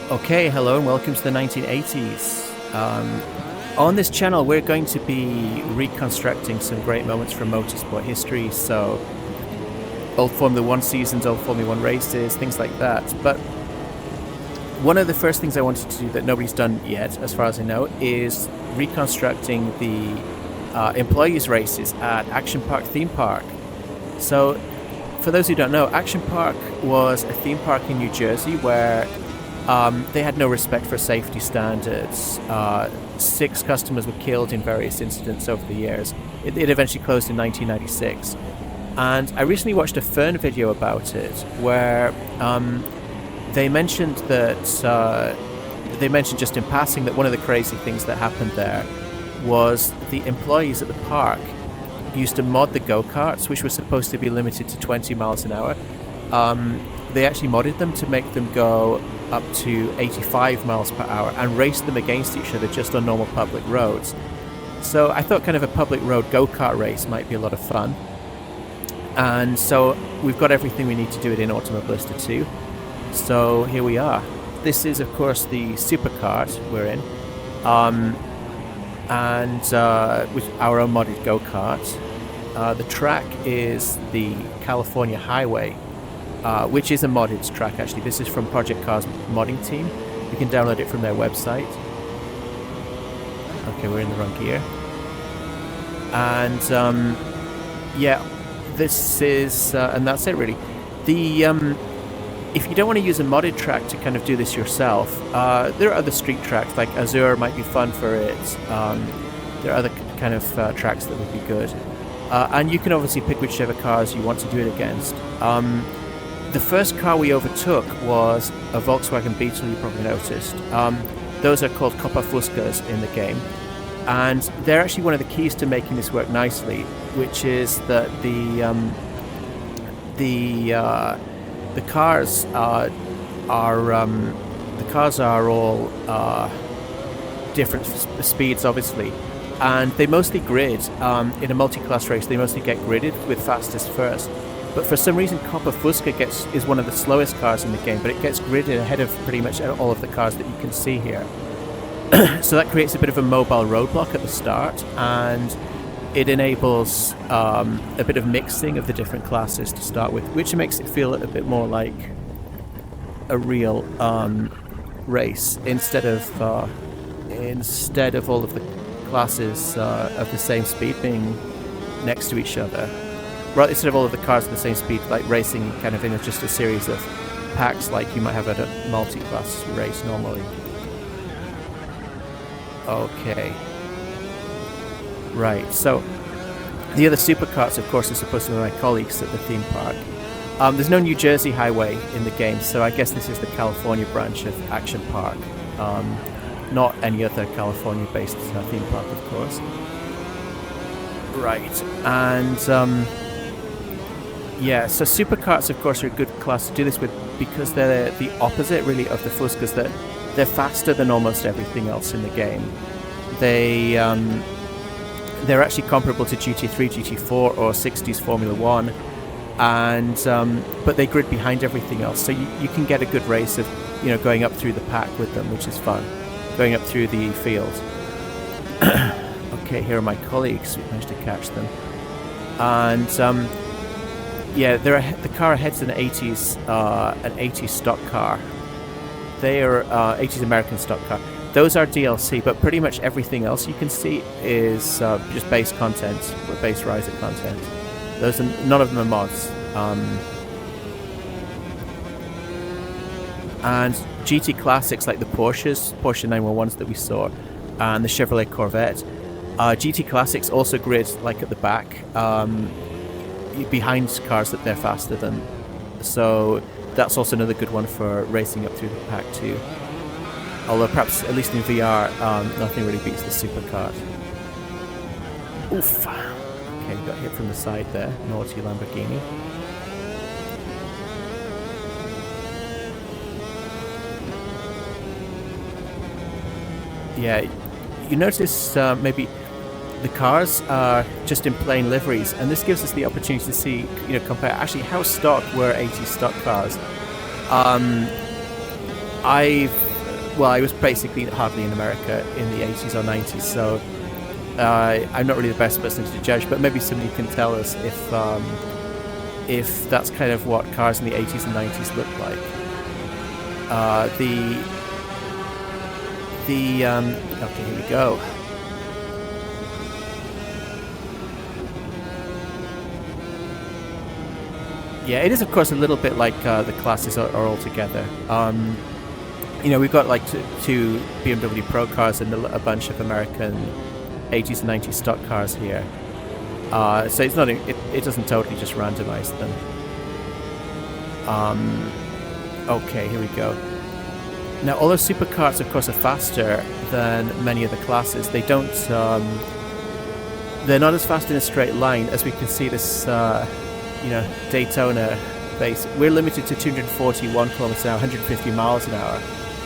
Okay, hello and welcome to the 1980s. On this channel, we're going to be reconstructing some great moments from motorsport history, so old Formula One seasons, old Formula One races, things like that. But one of the first things I wanted to do that nobody's done yet, as far as I know, is reconstructing the employees' races at Action Park theme park. So, for those who don't know, Action Park was a theme park in New Jersey where they had no respect for safety standards. 6 customers were killed in various incidents over the years. It eventually closed in 1996. And I recently watched a Fern video about it where they mentioned just in passing that one of the crazy things that happened there was the employees at the park used to mod the go-karts, which were supposed to be limited to 20 miles an hour. They actually modded them to make them go up to 85 miles per hour and race them against each other just on normal public roads. So I thought kind of a public road go-kart race might be a lot of fun. And so we've got everything we need to do it in Automobilista 2. So here we are. This is, of course, the Superkart we're in. With our own modded go-kart. The track is the California Highway, which is a modded track actually. This is from Project Cars modding team. You can download it from their website. Okay, we're in the wrong gear. And this is and that's it really. If you don't want to use a modded track to kind of do this yourself, there are other street tracks like Azure might be fun for it. There are other kind of tracks that would be good. And you can obviously pick whichever cars you want to do it against. The first car we overtook was a Volkswagen Beetle, you probably noticed. Those are called Copa Fuscas in the game. And they're actually one of the keys to making this work nicely, which is that the cars are all different speeds, obviously, and they mostly grid. In a multi-class race, they mostly get gridded with fastest first. But for some reason, Copa Fusca is one of the slowest cars in the game, but it gets gridded ahead of pretty much all of the cars that you can see here. So that creates a bit of a mobile roadblock at the start, and it enables a bit of mixing of the different classes to start with, which makes it feel a bit more like a real race instead of all of the classes of the same speed being next to each other. Right, instead of all of the cars at the same speed, like racing kind of in just a series of packs like you might have at a multi-class race normally. Okay. Right, so the other Superkarts, of course, are supposed to be my colleagues at the theme park. There's no New Jersey highway in the game, so I guess this is the California branch of Action Park. Not any other California-based theme park, of course. Right, and so Superkarts, of course, are a good class to do this with because they're the opposite, really, of the Fuscas. They're faster than almost everything else in the game. They're actually comparable to GT3, GT4, or 60s Formula One, and but they grid behind everything else. So you can get a good race of going up through the pack with them, which is fun. Going up through the field. Okay, here are my colleagues. We managed to catch them, and the car ahead's an 80s stock car. They are 80s American stock car. Those are DLC, but pretty much everything else you can see is just base content, or base riser content. None of them are mods. And GT classics like the Porsche 911s that we saw, and the Chevrolet Corvette. GT classics also grid like at the back, behind cars that they're faster than. So that's also another good one for racing up through the pack too. Although perhaps, at least in VR, nothing really beats the Superkart. Oof! Okay, got hit from the side there. Naughty Lamborghini. Yeah, you notice maybe the cars are just in plain liveries, and this gives us the opportunity to see, compare actually how stock were 80 stock cars. I've well, I was basically hardly in America in the 80s or 90s, so I'm not really the best person to judge, but maybe somebody can tell us if that's kind of what cars in the 80s and 90s looked like. Okay, here we go. Yeah, it is of course a little bit like the classes are all together. You know, we've got like two BMW Pro cars and a bunch of American 80s and 90s stock cars here. So it's not it doesn't totally just randomize them. Okay, here we go. Now, although superkarts, of course, are faster than many of the classes, they don't. They're not as fast in a straight line as we can see this. You know, Daytona base. We're limited to 241 kilometers an hour, 150 miles an hour,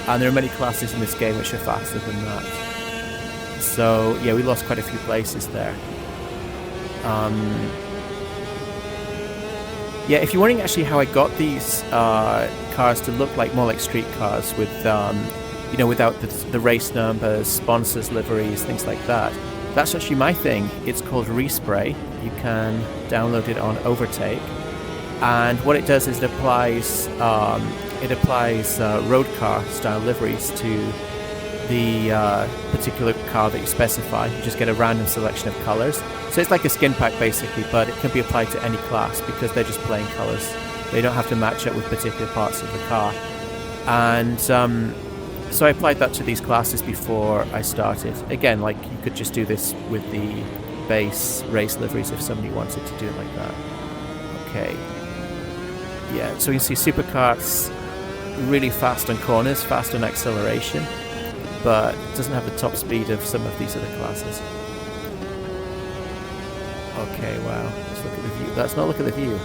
and there are many classes in this game which are faster than that. So yeah, we lost quite a few places there. Yeah, if you're wondering actually how I got these cars to look like more like street cars with, you know, without the race numbers, sponsors, liveries, things like that, that's actually my thing. It's called Respray. You can download it on Overtake, and what it does is it applies road car style liveries to the particular car that you specify. You just get a random selection of colors. So it's like a skin pack basically, but it can be applied to any class because they're just plain colors. They don't have to match up with particular parts of the car. And so I applied that to these classes before I started. Again, like you could just do this with the base race liveries if somebody wanted to do it like that. Okay. Yeah, so you can see superkarts really fast on corners, fast on acceleration, but it doesn't have the top speed of some of these other classes. Okay, wow. Let's look at the view. Let's not look at the view.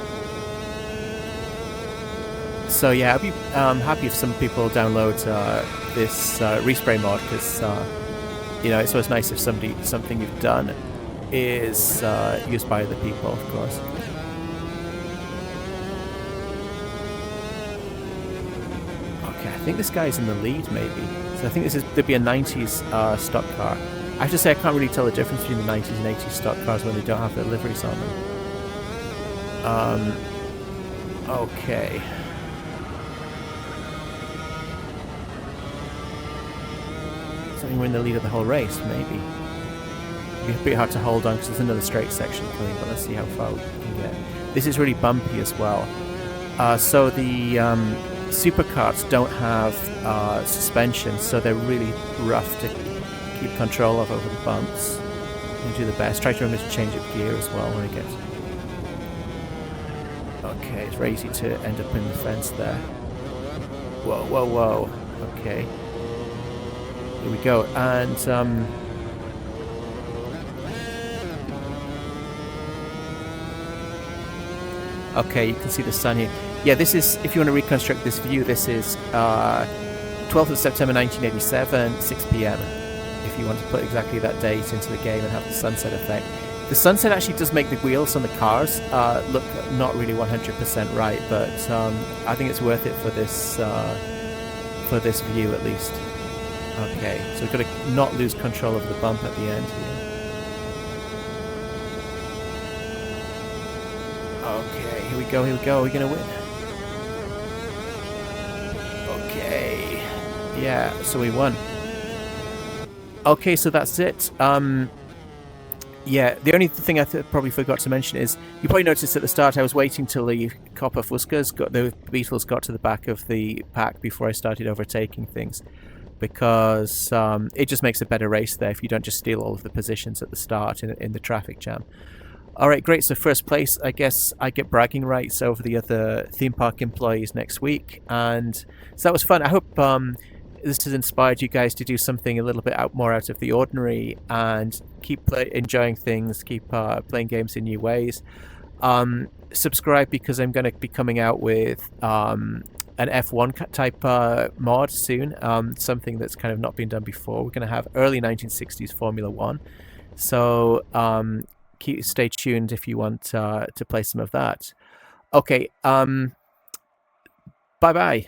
So yeah, I'd be happy if some people download this respray mod, because you know, it's always nice if something you've done is used by other people, of course. Okay, I think this guy's in the lead, maybe. So I think there'd be a 90s stock car. I have to say I can't really tell the difference between the 90s and 80s stock cars when they don't have their liveries on them. Okay. So we're in the lead of the whole race, maybe. It'd be a bit hard to hold on because there's another straight section coming, but let's see how far we can get. This is really bumpy as well. So the superkarts don't have suspension, so they're really rough to keep control of over the bumps. You do the best. Try to remember to change up gear as well when it gets. Okay, it's very easy to end up in the fence there. Whoa, whoa, whoa. Okay. Here we go. And okay, you can see the sun here. Yeah, this is, if you want to reconstruct this view, this is 12th of September 1987, 6 p.m. If you want to put exactly that date into the game and have the sunset effect. The sunset actually does make the wheels on the cars look not really 100% right, but I think it's worth it for this view at least. Okay, so we've got to not lose control of the bump at the end here. Okay, here we go, here we go. Are we going to win? Okay. Yeah, so we won. Okay, so that's it. Yeah, the only thing I probably forgot to mention is, you probably noticed at the start I was waiting till the copper Fuscas, the Beetles got to the back of the pack before I started overtaking things. Because it just makes a better race there if you don't just steal all of the positions at the start in the traffic jam. Alright, great, so first place, I guess I get bragging rights over the other theme park employees next week, and so that was fun. I hope this has inspired you guys to do something a little bit more out of the ordinary and keep enjoying things, keep playing games in new ways. Subscribe, because I'm going to be coming out with an F1 type mod soon, something that's kind of not been done before. We're going to have early 1960s Formula 1, so stay tuned if you want to play some of that. Okay, bye bye.